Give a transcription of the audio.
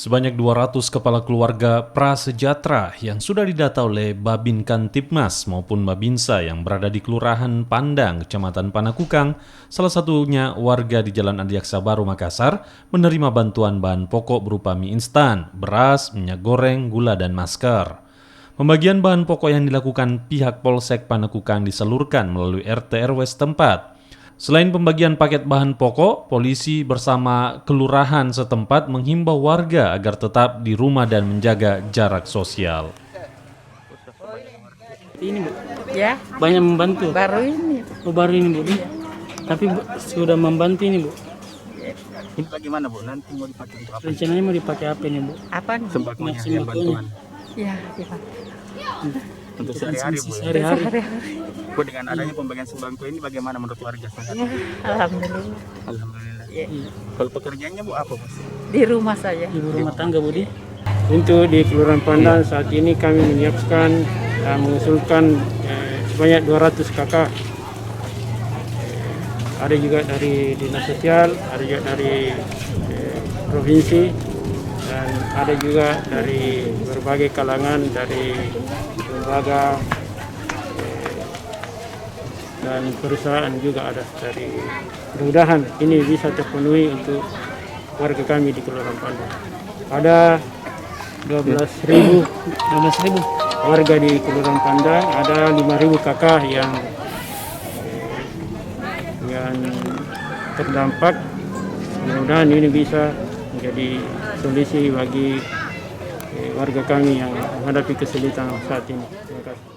Sebanyak 200 kepala keluarga prasejahtera yang sudah didata oleh Babin Kantipmas maupun Babinsa yang berada di Kelurahan Pandang, Kecamatan Panakukang, salah satunya warga di Jalan Adiaksa Baru, Makassar, menerima bantuan bahan pokok berupa mie instan, beras, minyak goreng, gula, dan masker. Pembagian bahan pokok yang dilakukan pihak Polsek Panakukang disalurkan melalui RT RW setempat. Selain pembagian paket bahan pokok, polisi bersama kelurahan setempat menghimbau warga agar tetap di rumah dan menjaga jarak sosial. Ini Bu, Ya, banyak membantu. baru ini. Baru ini Bu, tapi Bu, sudah membantu ini Bu. Ini bagaimana Bu? Nanti mau dipakai untuk apa? Rencananya mau dipakai apa ini Bu? Apa nih? Sembakonya yang bantuan Ya, dipakai. untuk sehari-hari Bu. Ya? Sehari-hari. Sehari-hari. Bu, dengan adanya pembagian sembako ini bagaimana menurut warga? Ya, alhamdulillah. Alhamdulillah. Ya, Kalau pekerjaannya Bu apa Bu? di rumah saja. Ibu rumah tangga Bu di. Untuk di Kelurahan Pandang saat ini kami menyiapkan mengusulkan sebanyak 200 kakak. Ada juga dari Dinas Sosial, ada juga dari provinsi, dan ada juga dari berbagai kalangan, dari lembaga dan perusahaan juga ada. Dari mudah-mudahan ini bisa terpenuhi untuk warga kami di Kelurahan Pandang. Ada 12.000 warga di Kelurahan Pandang, ada 5.000 kakak yang terdampak. Mudah-mudahan ini bisa menjadi solusi bagi warga kami yang menghadapi kesulitan saat ini. Terima kasih.